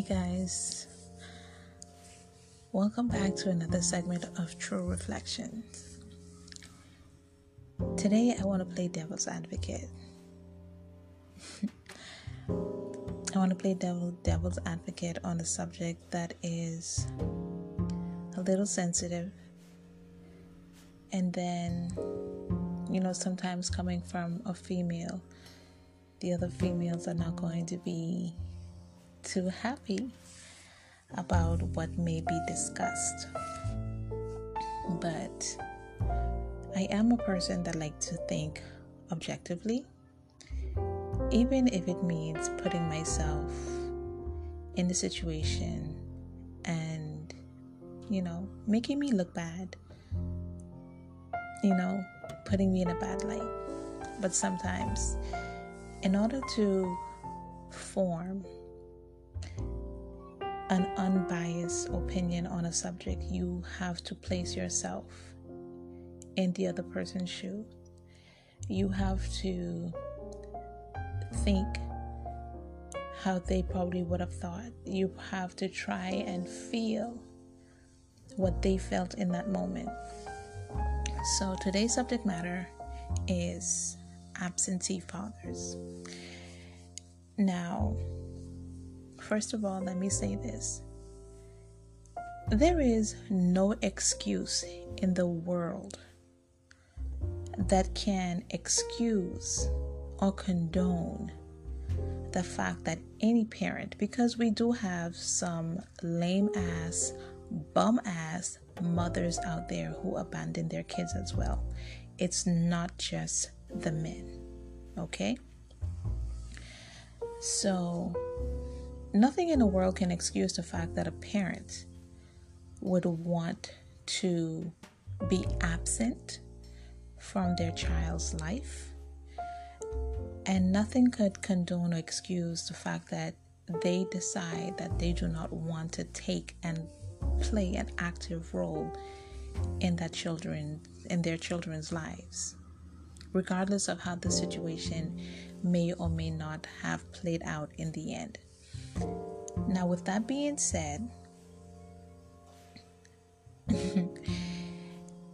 guys, welcome back to another segment of True Reflections. Today I want to play devil's advocate. I want to play devil's advocate on a subject that is a little sensitive, and then, sometimes coming from a female, the other females are not going to be too happy about what may be discussed. But I am a person that likes to think objectively, even if it means putting myself in the situation and, making me look bad, putting me in a bad light. But sometimes, in order to form an unbiased opinion on a subject, you have to place yourself in the other person's shoe. You have to think how they probably would have thought. You have to try and feel what they felt in that moment. So today's subject matter is absentee fathers. Now, first of all, let me say this. There is no excuse in the world that can excuse or condone the fact that any parent, because we do have some lame-ass, bum-ass mothers out there who abandon their kids as well. It's not just the men, okay? So, nothing in the world can excuse the fact that a parent would want to be absent from their child's life. And nothing could condone or excuse the fact that they decide that they do not want to take and play an active role in their children's lives, regardless of how the situation may or may not have played out in the end. Now, with that being said,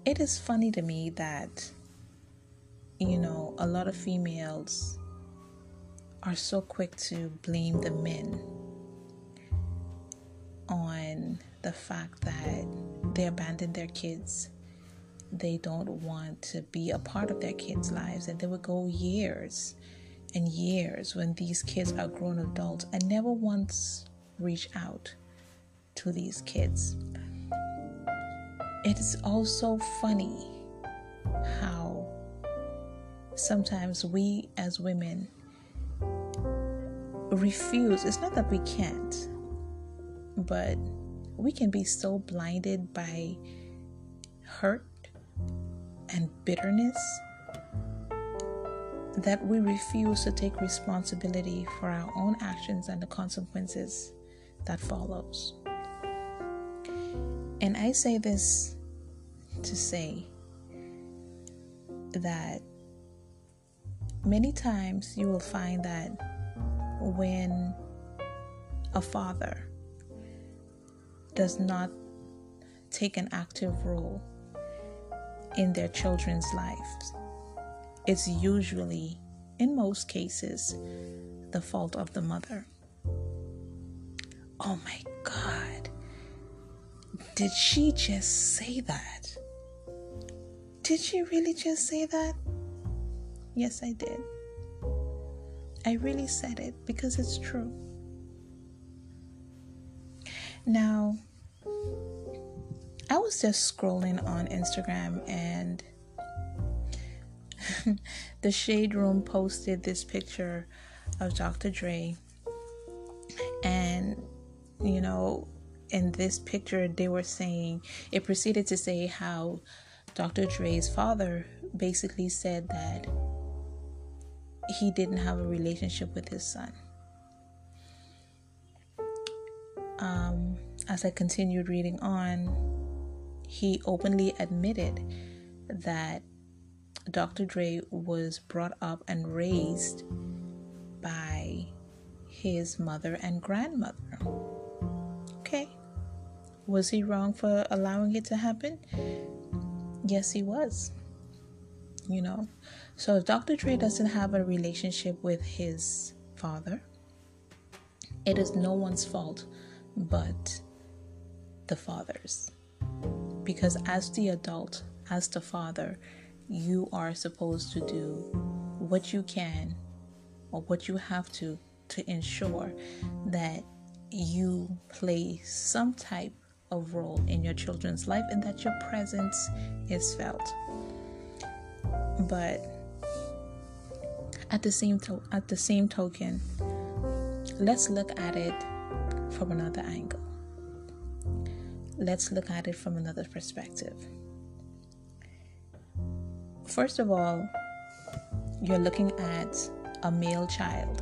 it is funny to me that, a lot of females are so quick to blame the men on the fact that they abandoned their kids. They don't want to be a part of their kids' lives, and they would go years and years when these kids are grown adults and never once reach out to these kids. It is also funny how sometimes we as women refuse. It's not that we can't, but we can be so blinded by hurt and bitterness that we refuse to take responsibility for our own actions and the consequences that follows. And I say this to say that many times you will find that when a father does not take an active role in their children's lives, it's usually, in most cases, the fault of the mother. Oh my God. Did she just say that? Did she really just say that? Yes, I did. I really said it because it's true. Now, I was just scrolling on Instagram and the Shade Room posted this picture of Dr. Dre. And, in this picture, they were saying, it proceeded to say how Dr. Dre's father basically said that he didn't have a relationship with his son. As I continued reading on, he openly admitted that Dr. Dre was brought up and raised by his mother and grandmother. Was he wrong for allowing it to happen? Yes, he was. So if Dr. Dre doesn't have a relationship with his father, it is no one's fault but the father's. Because as the adult, as the father, you are supposed to do what you can or what you have to ensure that you play some type of role in your children's life and that your presence is felt. But at the same token, let's look at it from another angle. Let's look at it from another perspective. First of all, you're looking at a male child.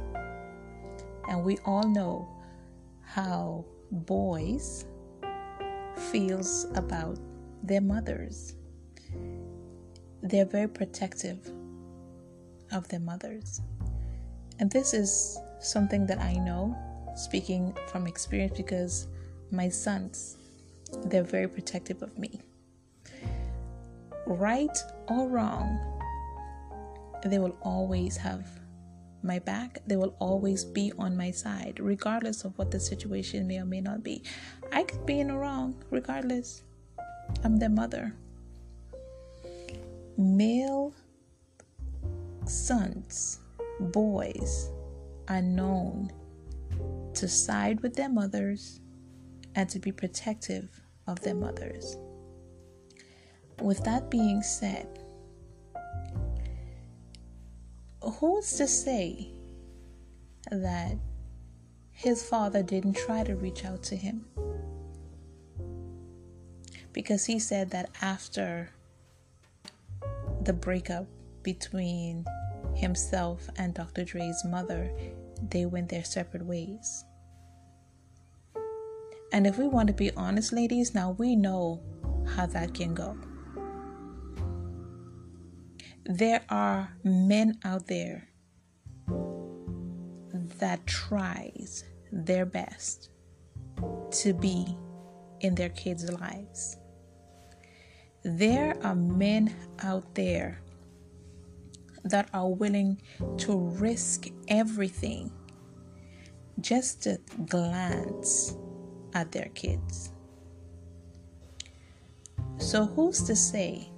And we all know how boys feels about their mothers. They're very protective of their mothers. And this is something that I know, speaking from experience, because my sons, they're very protective of me. Right or wrong, they will always have my back. They will always be on my side, regardless of what the situation may or may not be. I could be in the wrong, regardless. I'm their mother. Male sons, boys, are known to side with their mothers and to be protective of their mothers. With that being said, who's to say that his father didn't try to reach out to him? Because he said that after the breakup between himself and Dr. Dre's mother, they went their separate ways. And if we want to be honest, ladies, now we know how that can go. There are men out there that tries their best to be in their kids' lives. There are men out there that are willing to risk everything just to glance at their kids. So who's to say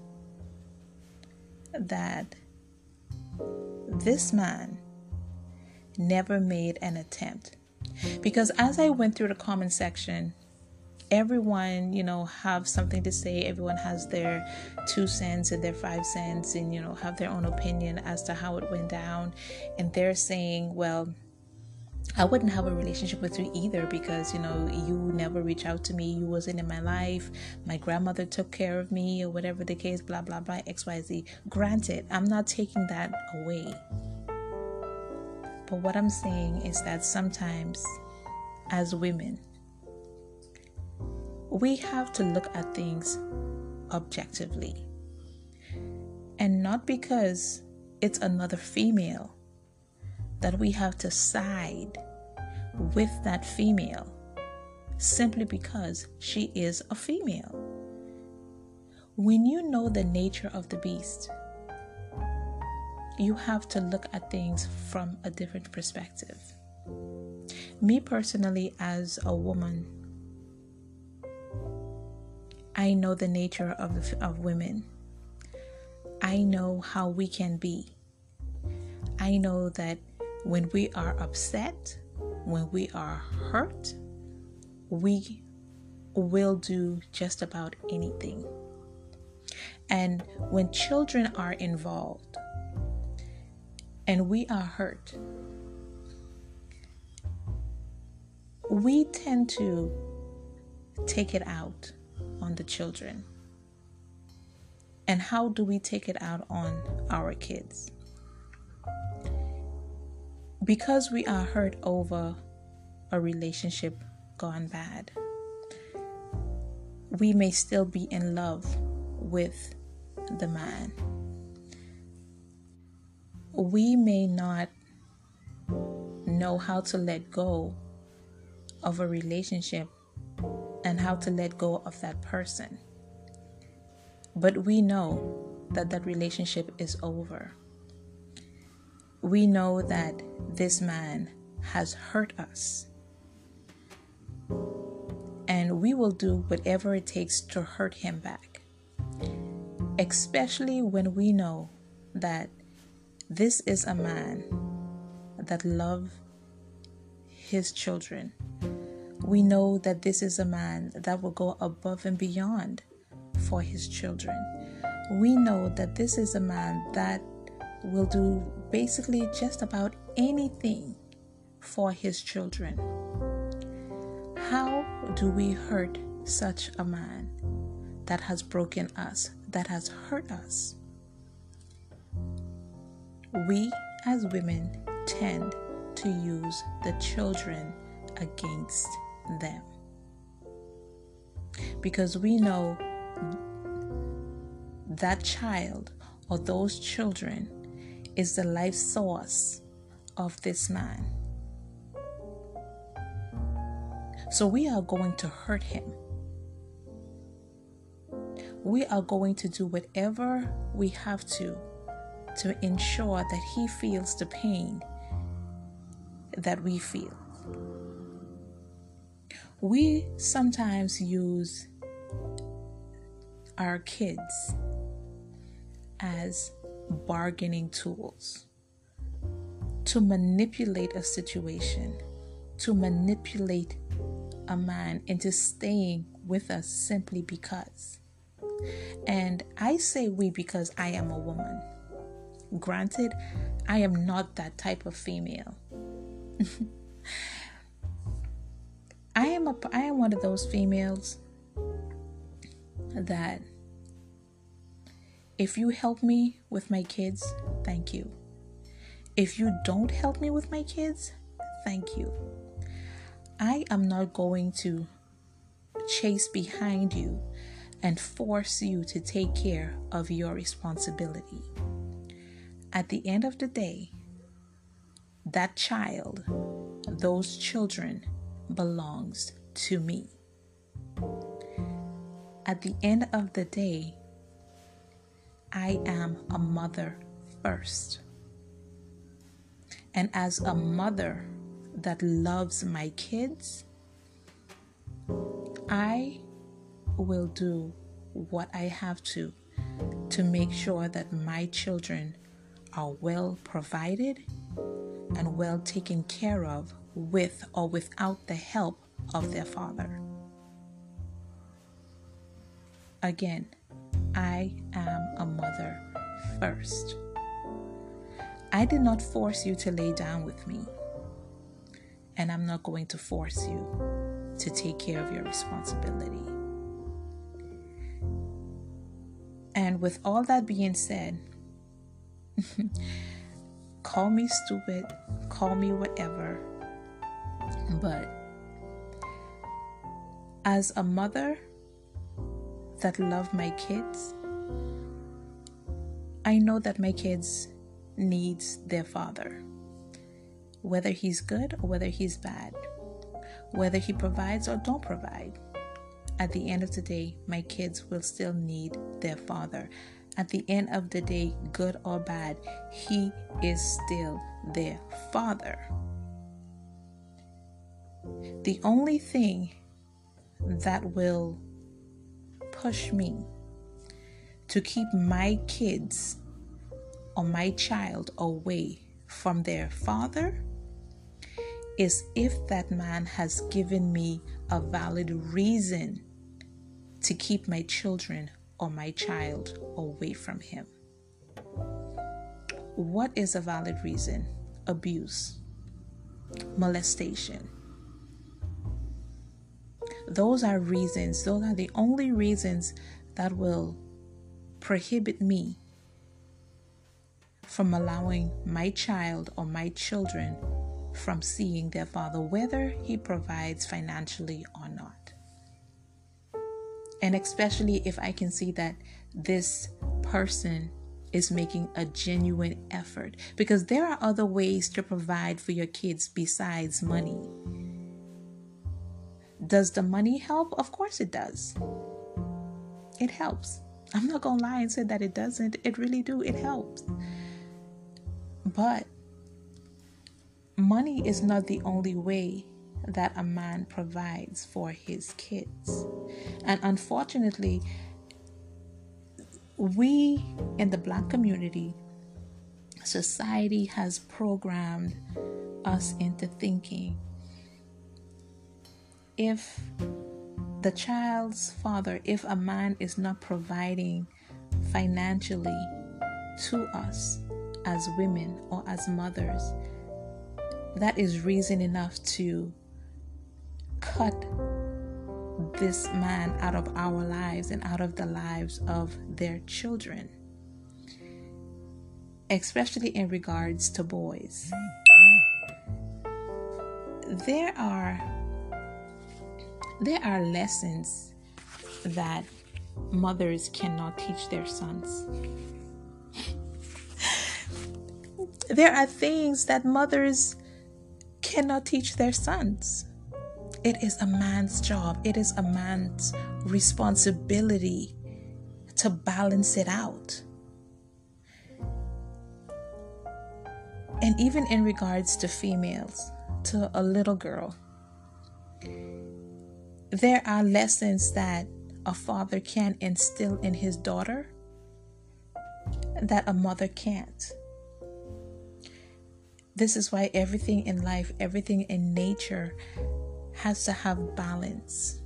that this man never made an attempt? Because as I went through the comment section, everyone, have something to say. Everyone has their 2 cents and their 5 cents and, have their own opinion as to how it went down. And they're saying, well, I wouldn't have a relationship with you either because, you never reach out to me. You wasn't in my life. My grandmother took care of me or whatever the case, blah, blah, blah, XYZ. Granted, I'm not taking that away. But what I'm saying is that sometimes as women, we have to look at things objectively. And not because it's another female that we have to side with that female simply because she is a female. When you know the nature of the beast, you have to look at things from a different perspective. Me personally, as a woman, I know the nature of women. I know how we can be. I know that when we are upset, when we are hurt, we will do just about anything. And when children are involved and we are hurt, we tend to take it out on the children. And how do we take it out on our kids? Because we are hurt over a relationship gone bad, we may still be in love with the man. We may not know how to let go of a relationship and how to let go of that person. But we know that that relationship is over. We know that this man has hurt us. And we will do whatever it takes to hurt him back. Especially when we know that this is a man that loves his children. We know that this is a man that will go above and beyond for his children. We know that this is a man that will do basically just about anything for his children. How do we hurt such a man that has broken us, that has hurt us? We as women tend to use the children against them, because we know that child or those children is the life source of this man. So we are going to hurt him. We are going to do whatever we have to ensure that he feels the pain that we feel. We sometimes use our kids as bargaining tools to manipulate a situation, to manipulate a man into staying with us simply because. And I say we because I am a woman. Granted, I am not that type of female. I am one of those females that if you help me with my kids, thank you. If you don't help me with my kids, thank you. I am not going to chase behind you and force you to take care of your responsibility. At the end of the day, that child, those children belongs to me. At the end of the day, I am a mother first. And as a mother that loves my kids, I will do what I have to make sure that my children are well provided and well taken care of with or without the help of their father. Again, I am a mother first. I did not force you to lay down with me, and I'm not going to force you to take care of your responsibility. And with all that being said, call me stupid, call me whatever, but as a mother that love my kids, I know that my kids needs their father, whether he's good or whether he's bad, whether he provides or don't provide. At the end of the day, my kids will still need their father. At the end of the day, good or bad, he is still their father. The only thing that will push me to keep my kids or my child away from their father is if that man has given me a valid reason to keep my children or my child away from him. What is a valid reason? Abuse, molestation. Those are reasons. Those are the only reasons that will prohibit me from allowing my child or my children from seeing their father, whether he provides financially or not. And especially if I can see that this person is making a genuine effort, because there are other ways to provide for your kids besides money. Does the money help? Of course it does. It helps. I'm not going to lie and say that it doesn't. It really do. It helps. But money is not the only way that a man provides for his kids. And unfortunately, we in the Black community, society has programmed us into thinking if the child's father, if a man is not providing financially to us as women or as mothers, that is reason enough to cut this man out of our lives and out of the lives of their children, especially in regards to boys. There are lessons that mothers cannot teach their sons. There are things that mothers cannot teach their sons. It is a man's job. It is a man's responsibility to balance it out. And even in regards to females, to a little girl, there are lessons that a father can instill in his daughter that a mother can't. This is why everything in life, everything in nature has to have balance.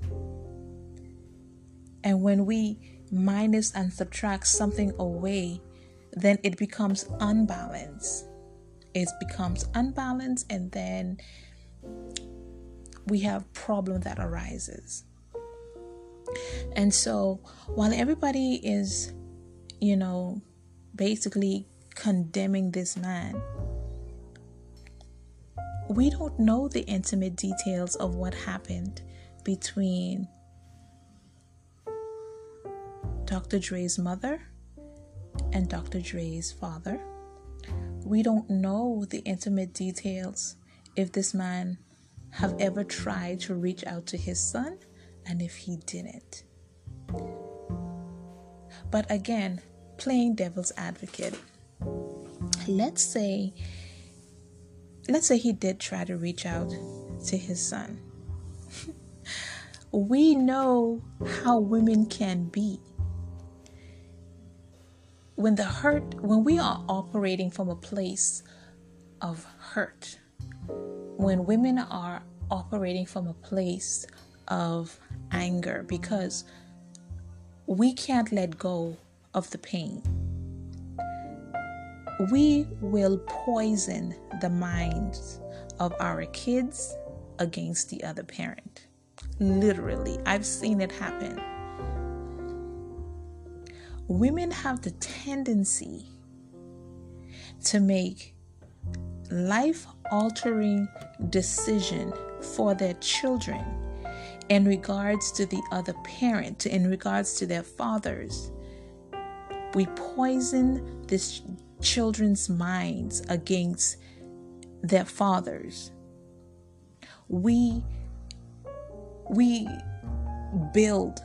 And when we minus and subtract something away, then it becomes unbalanced. It becomes unbalanced, and then we have problem that arises. And so while everybody is, basically condemning this man, we don't know the intimate details of what happened between Dr. Dre's mother and Dr. Dre's father. We don't know the intimate details if this man have ever tried to reach out to his son and if he didn't. But again, playing devil's advocate, let's say he did try to reach out to his son. We know how women can be. When we are operating from a place of hurt, when women are operating from a place of anger because we can't let go of the pain, we will poison the minds of our kids against the other parent. Literally, I've seen it happen. Women have the tendency to make life-altering decision for their children in regards to the other parent, in regards to their fathers. We poison this children's minds against their fathers. We build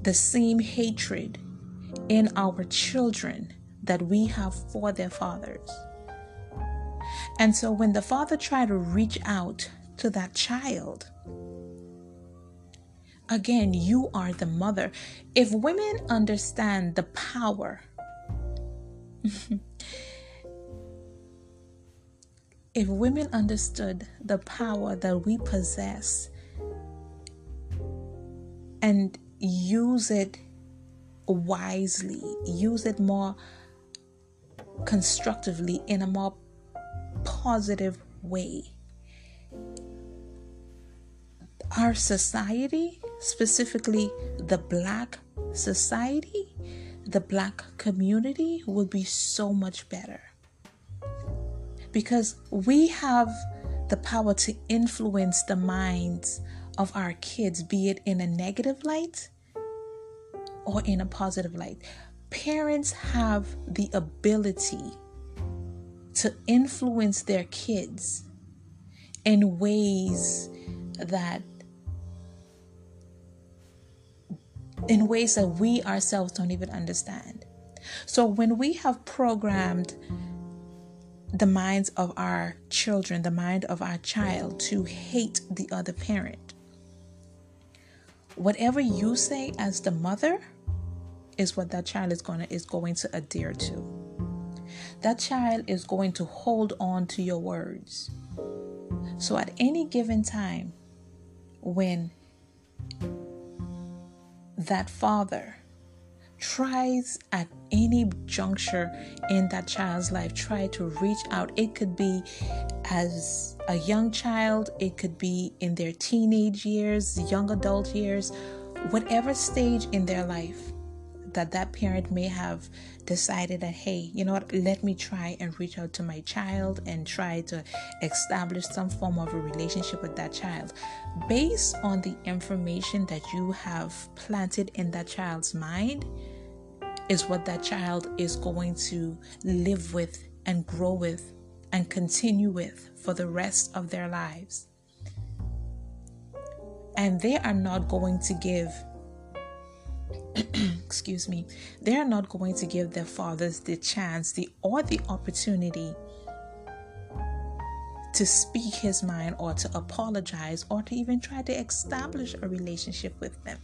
the same hatred in our children that we have for their fathers. And so when the father tried to reach out to that child, again, you are the mother. If women understand the power, if women understood the power that we possess and use it wisely, use it more constructively, in a more positive way, our society, specifically the Black society, the Black community, will be so much better. Because we have the power to influence the minds of our kids, be it in a negative light or in a positive light. Parents have the ability to influence their kids in ways that in ways that we ourselves don't even understand. So when we have programmed the minds of our children, the mind of our child to hate the other parent, whatever you say as the mother is what that child is going to adhere to. That child is going to hold on to your words. So at any given time, when that father tries at any juncture in that child's life, try to reach out. It could be as a young child, it could be in their teenage years, young adult years, whatever stage in their life that parent may have decided that, hey, you know what, let me try and reach out to my child and try to establish some form of a relationship with that child. Based on the information that you have planted in that child's mind is what that child is going to live with and grow with and continue with for the rest of their lives. And they are not going to give they are not going to give their fathers the chance, or the opportunity to speak his mind or to apologize or to even try to establish a relationship with them,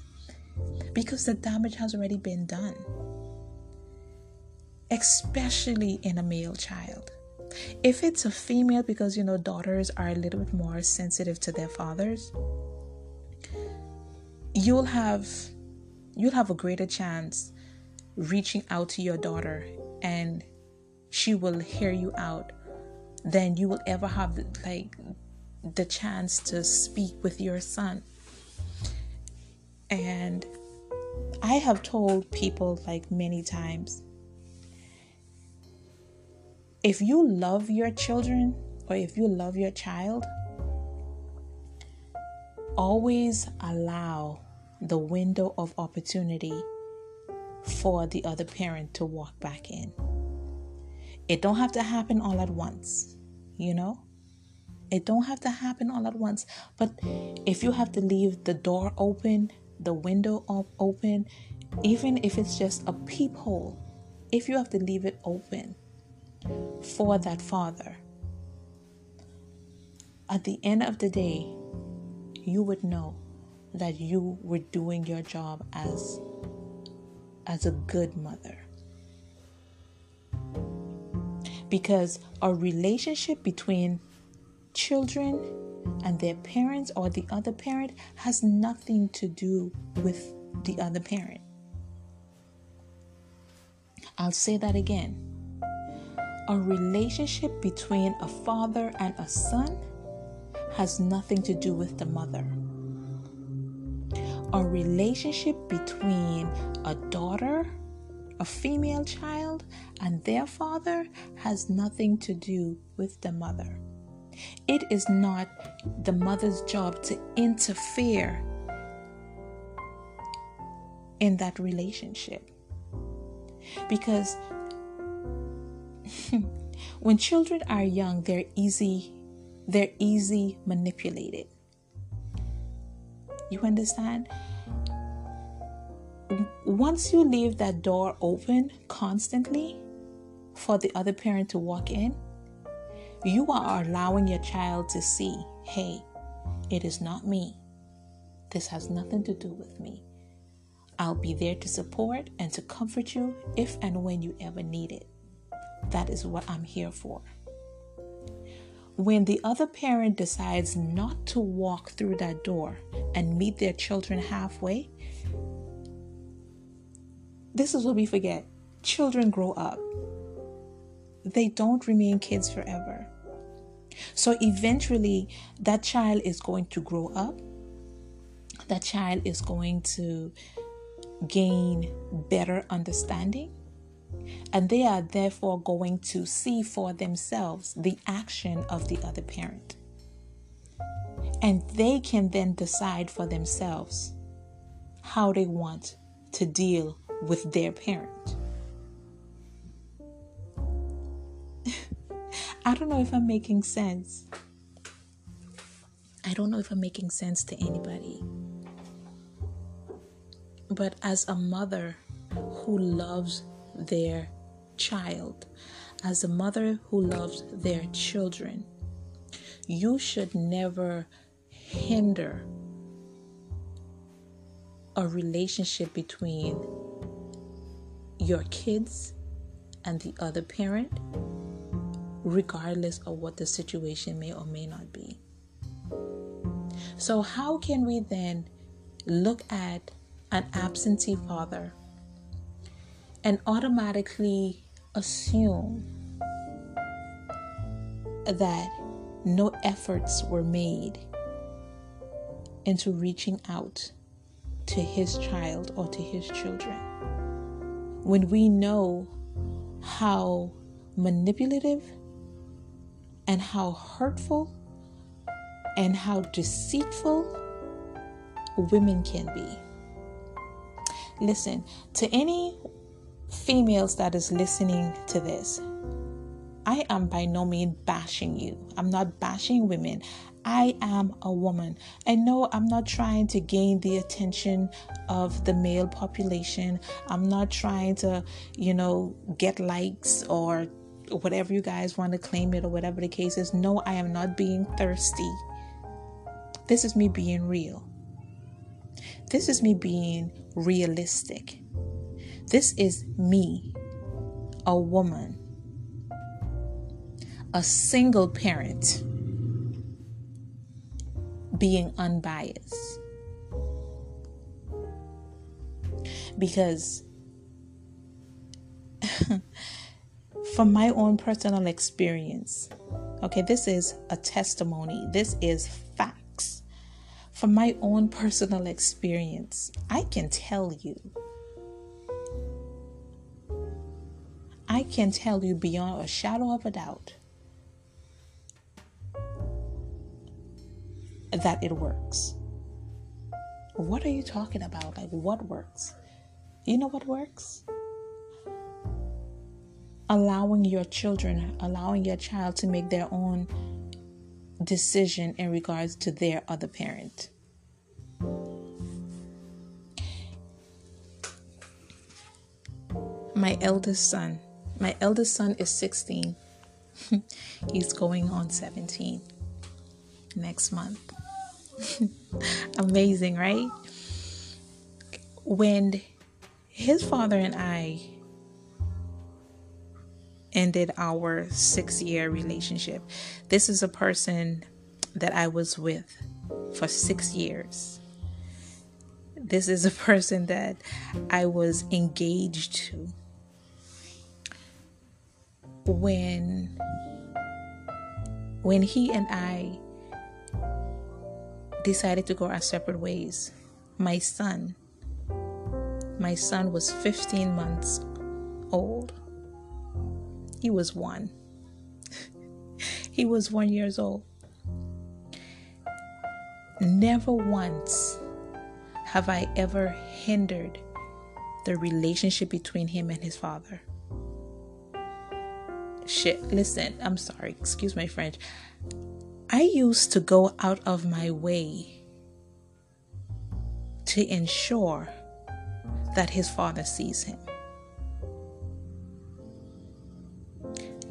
because the damage has already been done, especially in a male child. If it's a female, because daughters are a little bit more sensitive to their fathers, you'll have a greater chance reaching out to your daughter and she will hear you out than you will ever have the chance to speak with your son. And I have told people many times, if you love your children or if you love your child, always allow the window of opportunity for the other parent to walk back in. It don't have to happen all at once, It don't have to happen all at once. But if you have to leave the door open, the window open, even if it's just a peephole, if you have to leave it open for that father, at the end of the day, you would know that you were doing your job as a good mother. Because a relationship between children and their parents or the other parent has nothing to do with the other parent. I'll say that again. A relationship between a father and a son has nothing to do with the mother. A relationship between a daughter, a female child, and their father has nothing to do with the mother. It is not the mother's job to interfere in that relationship. Because when children are young, they're easy manipulated. You understand? Once you leave that door open constantly for the other parent to walk in, you are allowing your child to see, hey, it is not me. This has nothing to do with me. I'll be there to support and to comfort you if and when you ever need it. That is what I'm here for. When the other parent decides not to walk through that door and meet their children halfway, this is what we forget. Children grow up. They don't remain kids forever. So eventually, that child is going to grow up. That child is going to gain better understanding. And they are therefore going to see for themselves the action of the other parent. And they can then decide for themselves how they want to deal with their parent. I don't know if I'm making sense. I don't know if I'm making sense to anybody. But as a mother who loves their child, as a mother who loves their children, you should never hinder a relationship between your kids and the other parent, regardless of what the situation may or may not be. So how can we then look at an absentee father and automatically assume that no efforts were made into reaching out to his child or to his children, when we know how manipulative and how hurtful and how deceitful women can be? Listen, to any females that is listening to this, I am by no means bashing you. I'm not bashing women. I am a woman. And no, I'm not trying to gain the attention of the male population. I'm not trying to, get likes or whatever you guys want to claim it or whatever the case is. No, I am not being thirsty. This is me being real. This is me being realistic. This is me, a woman, a single parent, being unbiased. Because from my own personal experience, okay, this is a testimony. This is facts. From my own personal experience, I can tell you beyond a shadow of a doubt that it works. What are you talking about? Like, what works? You know what works? Allowing your child to make their own decision in regards to their other parent. My eldest son is 16. He's going on 17 next month. Amazing, right? When his father and I ended our 6-year relationship, this is a person that I was with for 6 years. This is a person that I was engaged to. When he and I decided to go our separate ways, my son was 15 months old. He was 1. He was 1 year old. Never once have I ever hindered the relationship between him and his father. Listen, I'm sorry, excuse my French. I used to go out of my way to ensure that his father sees him.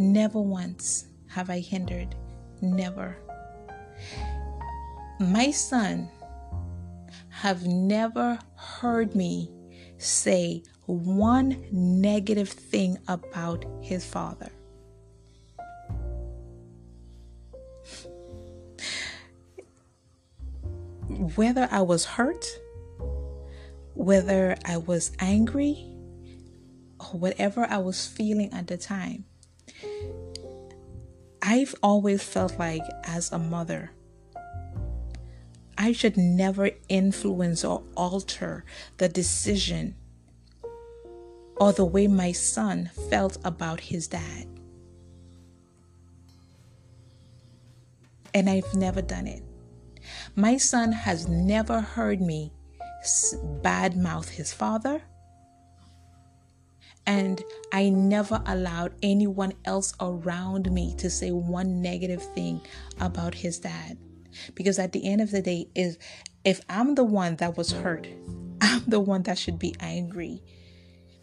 Never once have I hindered. Never. My son have never heard me say one negative thing about his father. Whether I was hurt, whether I was angry, or whatever I was feeling at the time, I've always felt like, as a mother, I should never influence or alter the decision or the way my son felt about his dad. And I've never done it. My son has never heard me badmouth his father, and I never allowed anyone else around me to say one negative thing about his dad. Because at the end of the day, if I'm the one that was hurt, I'm the one that should be angry.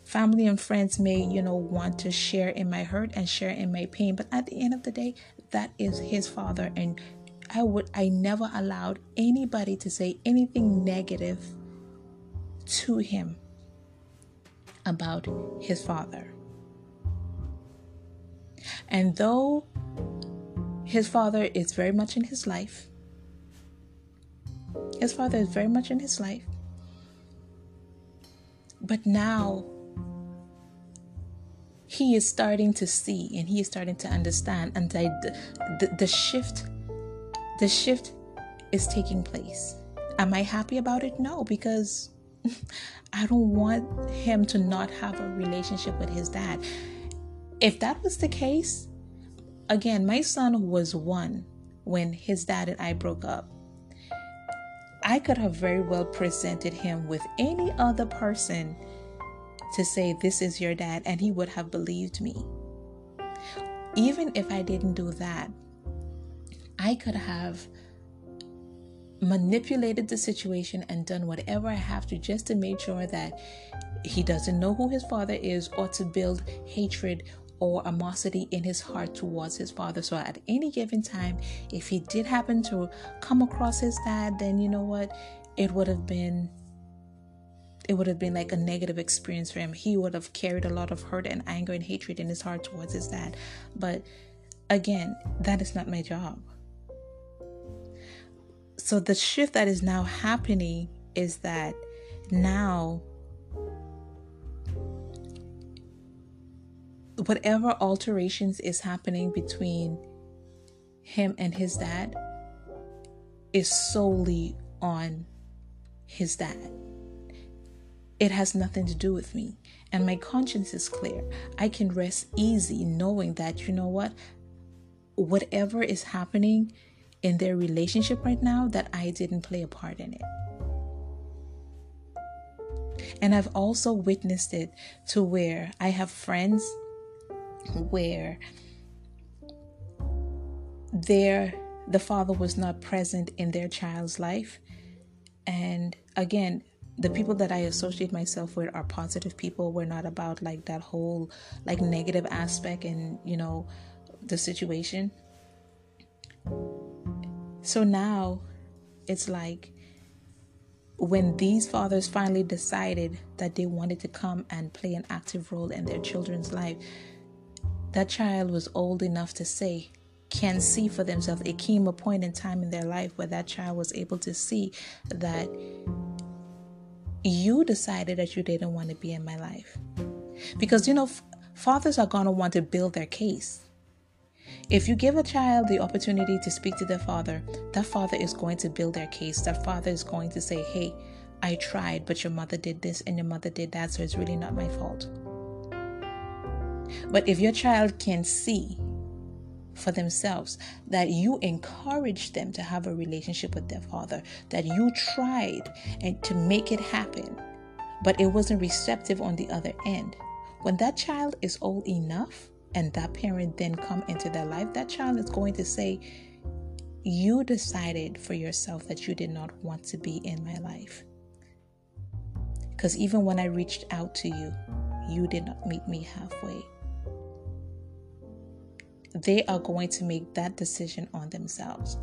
Family and friends may, want to share in my hurt and share in my pain, but at the end of the day, that is his father, and I never allowed anybody to say anything negative to him about his father. And though his father is very much in his life, but now he is starting to see and he is starting to understand, and the shift is taking place. Am I happy about it? No, because I don't want him to not have a relationship with his dad. If that was the case, again, my son was 1 when his dad and I broke up. I could have very well presented him with any other person to say, this is your dad, and he would have believed me. Even if I didn't do that, I could have manipulated the situation and done whatever I have to just to make sure that he doesn't know who his father is, or to build hatred or animosity in his heart towards his father. So at any given time, if he did happen to come across his dad, then you know what? It would have been like a negative experience for him. He would have carried a lot of hurt and anger and hatred in his heart towards his dad. But again, that is not my job. So the shift that is now happening is that now whatever alterations is happening between him and his dad is solely on his dad. It has nothing to do with me. And my conscience is clear. I can rest easy knowing that, you know what? Whatever is happening in their relationship right now, that I didn't play a part in it. And I've also witnessed it to where I have friends where the father was not present in their child's life. And again, the people that I associate myself with are positive people. We're not about like that whole like negative aspect in, the situation. So now it's like when these fathers finally decided that they wanted to come and play an active role in their children's life, that child was old enough to can see for themselves. It came a point in time in their life where that child was able to see that you decided that you didn't want to be in my life. Because, fathers are going to want to build their case. If you give a child the opportunity to speak to their father, that father is going to build their case. That father is going to say, hey, I tried, but your mother did this and your mother did that, so it's really not my fault. But if your child can see for themselves that you encouraged them to have a relationship with their father, that you tried and to make it happen, but it wasn't receptive on the other end, when that child is old enough and that parent then come into their life, that child is going to say, you decided for yourself that you did not want to be in my life. Because even when I reached out to you, you did not meet me halfway. They are going to make that decision on themselves.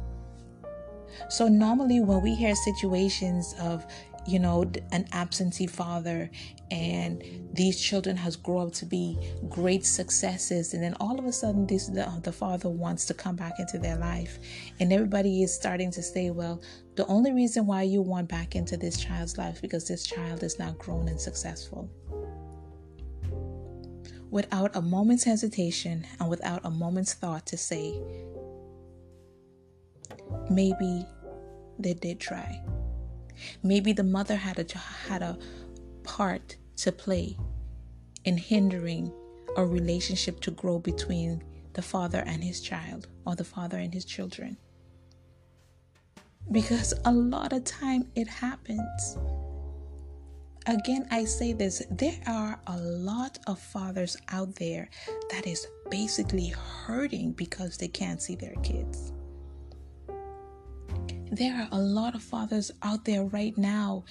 So normally when we hear situations of, an absentee father and these children has grown up to be great successes, and then all of a sudden the father wants to come back into their life, and everybody is starting to say, well, the only reason why you want back into this child's life because this child is now grown and successful. Without a moment's hesitation and without a moment's thought to say, maybe they did try. Maybe the mother had a part to play in hindering a relationship to grow between the father and his child, or the father and his children. Because a lot of time it happens. Again, I say this, there are a lot of fathers out there that is basically hurting because they can't see their kids. There are a lot of fathers out there right now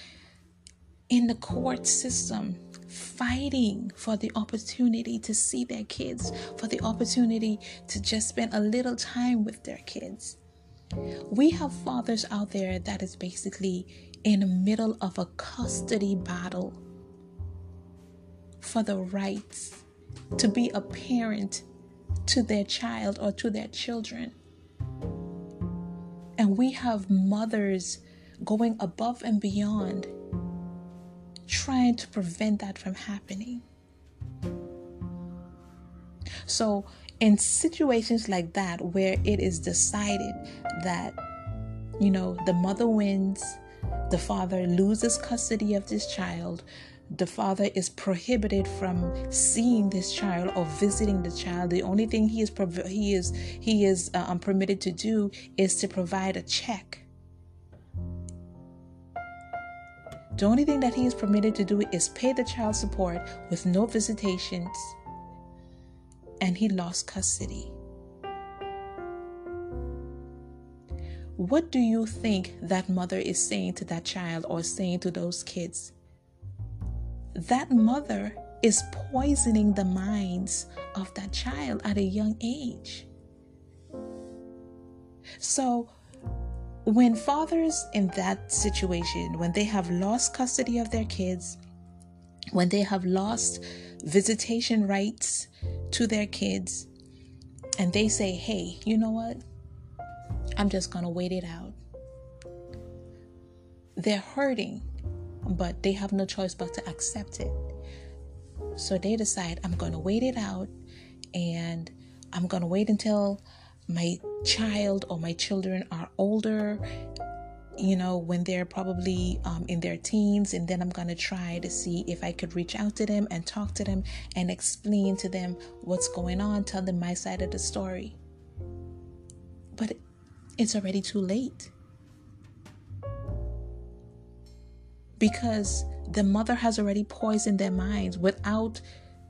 in the court system fighting for the opportunity to see their kids, for the opportunity to just spend a little time with their kids. We have fathers out there that is basically in the middle of a custody battle for the rights to be a parent to their child or to their children. And we have mothers going above and beyond, trying to prevent that from happening. So in situations like that, where it is decided that, the mother wins, the father loses custody of this child, the father is prohibited from seeing this child or visiting the child. The only thing he is permitted to do is to provide a check. The only thing that he is permitted to do is pay the child support with no visitations, and he lost custody. What do you think that mother is saying to that child or saying to those kids? That mother is poisoning the minds of that child at a young age. So when fathers in that situation, when they have lost custody of their kids, when they have lost visitation rights to their kids, and they say, hey, you know what? I'm just going to wait it out. They're hurting, but they have no choice but to accept it. So they decide, I'm going to wait it out, and I'm going to wait until my child or my children are older, when they're probably in their teens, and then I'm going to try to see if I could reach out to them and talk to them and explain to them what's going on, tell them my side of the story. But it's already too late. Because the mother has already poisoned their minds without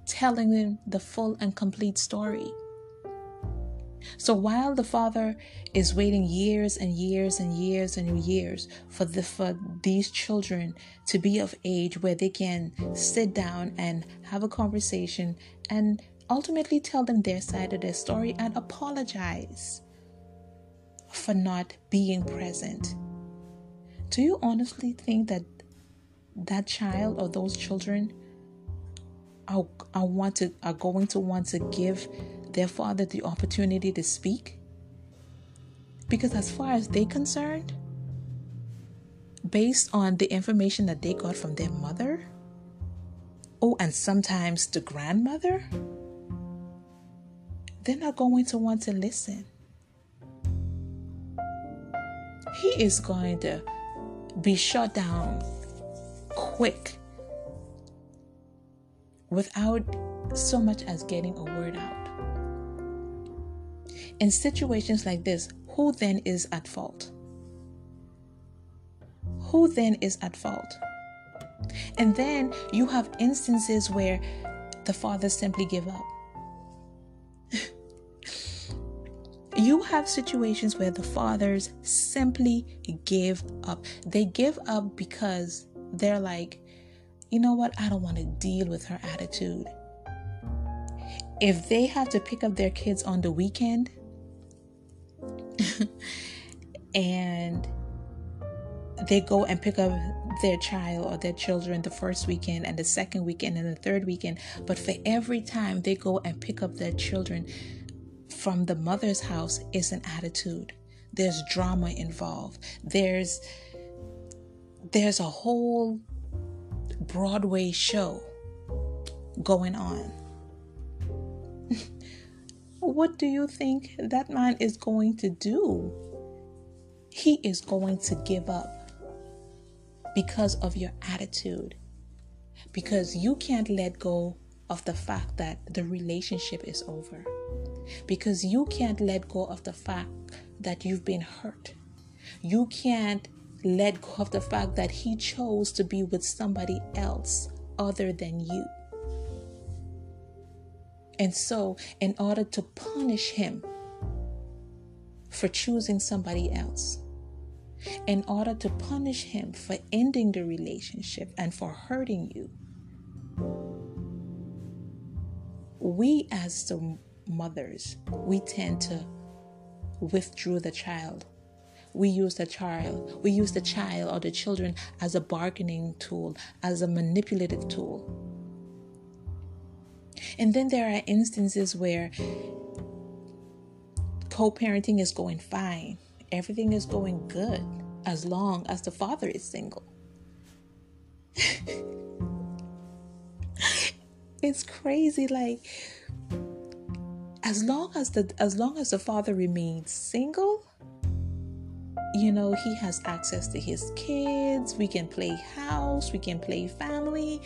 telling them the full and complete story. So while the father is waiting years and years and years and years for these children to be of age where they can sit down and have a conversation and ultimately tell them their side of their story and apologize for not being present, do you honestly think that child or those children are going to want to give their father the opportunity to speak? Because as far as they're concerned, based on the information that they got from their mother, and sometimes the grandmother, they're not going to want to listen. He is going to be shut down quick without so much as getting a word out. In situations like this, who then is at fault? Who then is at fault? And then you have instances where the fathers simply give up. You have situations where the fathers simply give up. They give up because they're like, you know what? I don't want to deal with her attitude. If they have to pick up their kids on the weekend and they go and pick up their child or their children the first weekend and the second weekend and the third weekend, but for every time they go and pick up their children from the mother's house is an attitude. There's drama involved. There's a whole Broadway show going on. What do you think that man is going to do? He is going to give up because of your attitude. Because you can't let go of the fact that the relationship is over. Because you can't let go of the fact that you've been hurt. You can't let go of the fact that he chose to be with somebody else other than you. And so, in order to punish him for choosing somebody else, in order to punish him for ending the relationship and for hurting you. We as the mothers, we tend to withdraw the child. We use the child or the children as a bargaining tool, as a manipulative tool. And then there are instances where co-parenting is going fine. Everything is going good as long as the father is single. It's crazy. Like, as long as the father remains single, he has access to his kids. We can play house, we can play family,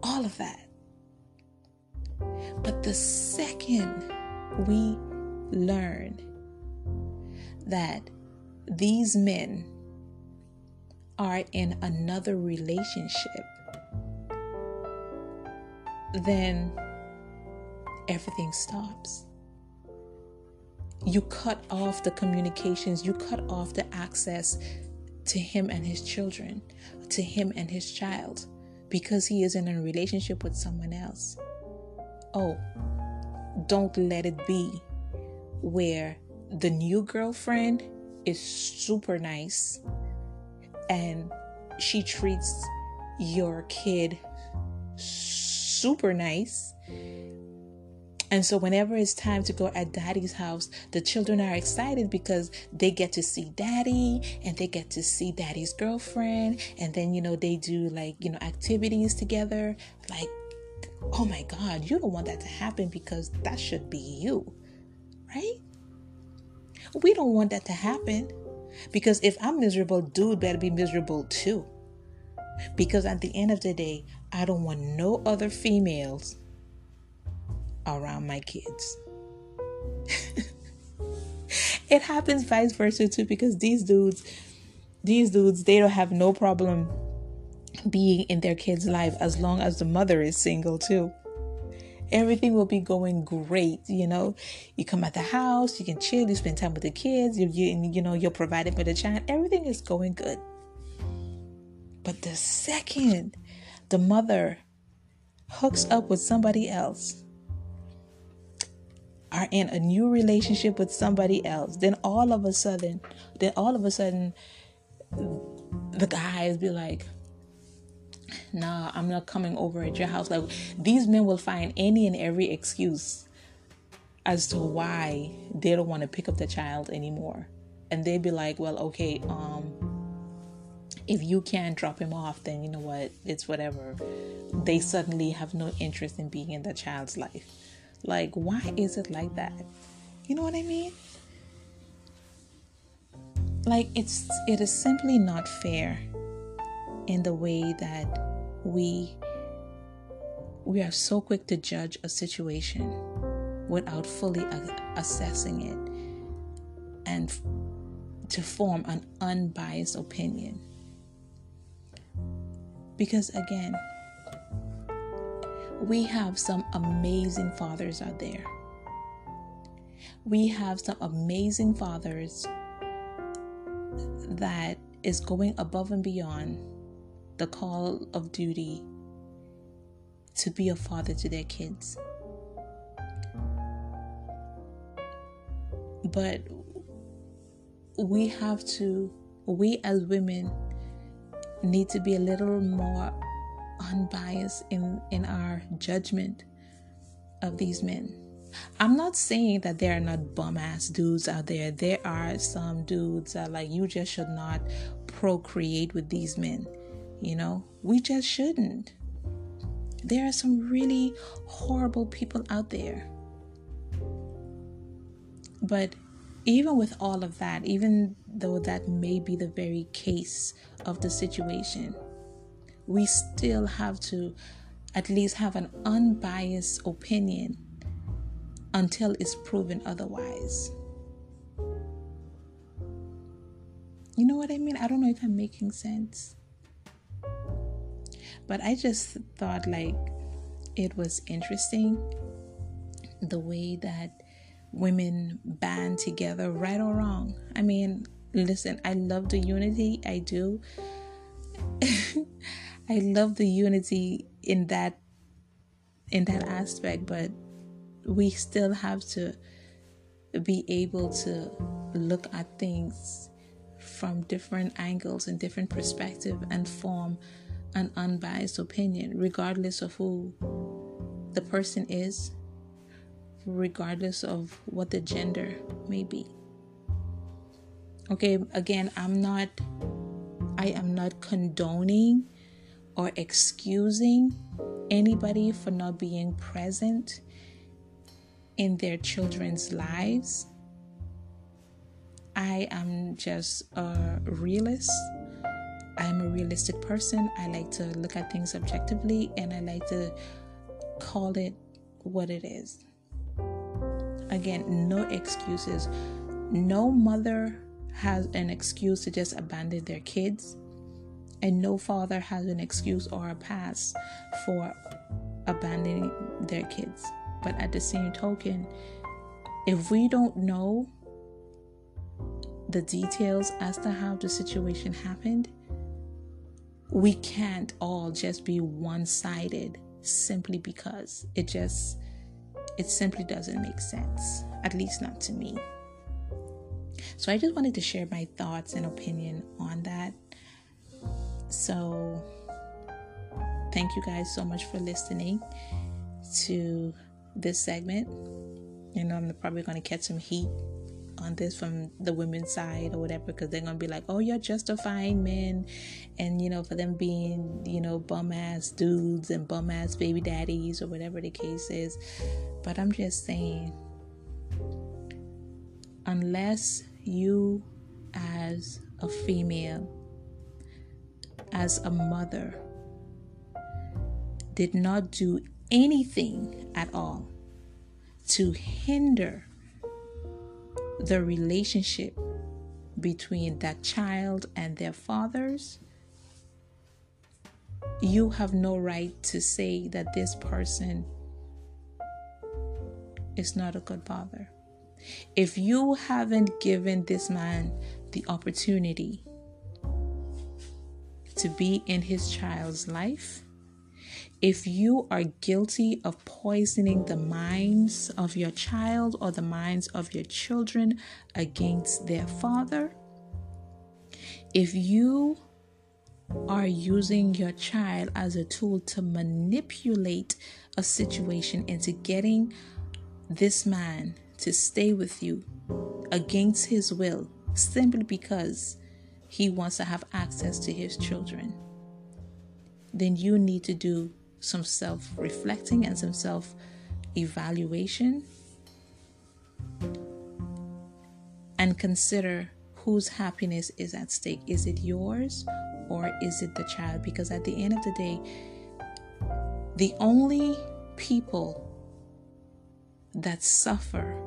all of that. But the second we learn that these men are in another relationship, then everything stops. You cut off the communications, you cut off the access to him and his children, to him and his child, because he is in a relationship with someone else. Oh, don't let it be where the new girlfriend is super nice and she treats your kid super nice. And so whenever it's time to go at daddy's house, the children are excited because they get to see daddy and they get to see daddy's girlfriend. And then, they do activities together. Like, oh my God, you don't want that to happen because that should be you, right? We don't want that to happen because if I'm miserable, dude better be miserable too. Because at the end of the day, I don't want no other females around my kids. It happens vice versa too, because these dudes, they don't have no problem being in their kid's life as long as the mother is single too. Everything will be going great. You come at the house, you can chill, you spend time with the kids, you're provided for the child. Everything is going good. But the second the mother hooks up with somebody else, are in a new relationship with somebody else, then all of a sudden the guys be like, nah, I'm not coming over at your house. Like, these men will find any and every excuse as to why they don't want to pick up the child anymore. And they'd be like, well, okay, if you can't drop him off, then you know what, it's whatever. They suddenly have no interest in being in the child's life. Like, why is it like that? You know what I mean? Like, it is simply not fair in the way that we are so quick to judge a situation without fully assessing it and to form an unbiased opinion. Because again, we have some amazing fathers out there. We have some amazing fathers that is going above and beyond the call of duty to be a father to their kids. But we as women need to be a little more unbiased in our judgment of these men. I'm not saying that there are not bum-ass dudes out there. There are some dudes that you just should not procreate with these men. We just shouldn't. There are some really horrible people out there. But even with all of that, even though that may be the very case of the situation, we still have to at least have an unbiased opinion until it's proven otherwise. You know what I mean? I don't know if I'm making sense. But I just thought it was interesting the way that women band together, right or wrong. I mean, Listen, I love the unity. I do. I love the unity in that aspect, but we still have to be able to look at things from different angles and different perspectives and form an unbiased opinion, regardless of who the person is, regardless of what the gender may be. Okay, again, I am not condoning or excusing anybody for not being present in their children's lives. I am just a realist. I'm a realistic person. I like to look at things objectively, and I like to call it what it is. Again, no excuses. No mother has an excuse to just abandon their kids, and no father has an excuse or a pass for abandoning their kids. But at the same token, if we don't know the details as to how the situation happened, we can't all just be one-sided simply because it simply doesn't make sense, at least not to me. So I just wanted to share my thoughts and opinion on that. So thank you guys so much for listening to this segment. You know, I'm probably going to catch some heat on this from the women's side or whatever, because they're going to be like, oh, you're justifying men, and, you know, for them being, you know, bum ass dudes and bum ass baby daddies or whatever the case is. But I'm just saying, unless you as a female, as a mother, did not do anything at all to hinder the relationship between that child and their fathers, you have no right to say that this person is not a good father. If you haven't given this man the opportunity to be in his child's life, if you are guilty of poisoning the minds of your child or the minds of your children against their father, if you are using your child as a tool to manipulate a situation into getting this man to stay with you against his will, simply because he wants to have access to his children, then you need to do some self-reflecting and some self-evaluation and consider whose happiness is at stake. Is it yours or is it the child? Because at the end of the day, the only people that suffer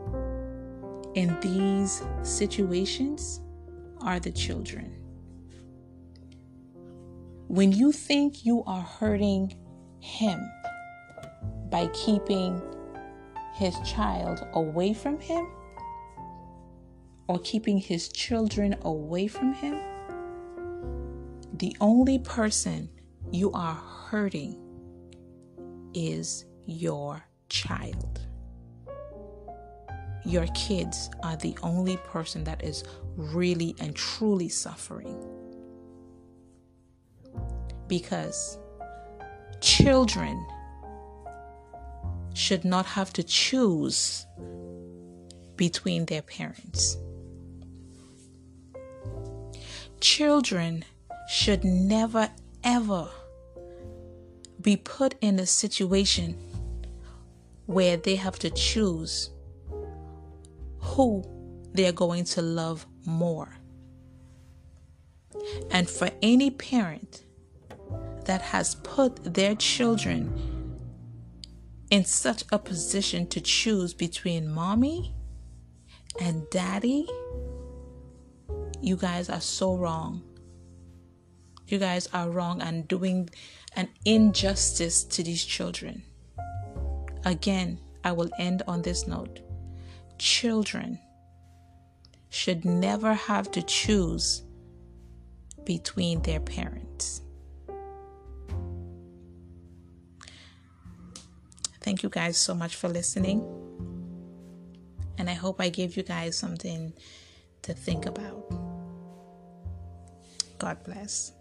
in these situations are the children. When you think you are hurting him by keeping his child away from him or keeping his children away from him, the only person you are hurting is your child. Your kids are the only person that is really and truly suffering. Because children should not have to choose between their parents. Children should never, ever be put in a situation where they have to choose who they're going to love more. And for any parent that has put their children in such a position to choose between mommy and daddy, you guys are so wrong. You guys are wrong and doing an injustice to these children. Again, I will end on this note. Children should never have to choose between their parents. Thank you guys so much for listening. And I hope I gave you guys something to think about. God bless.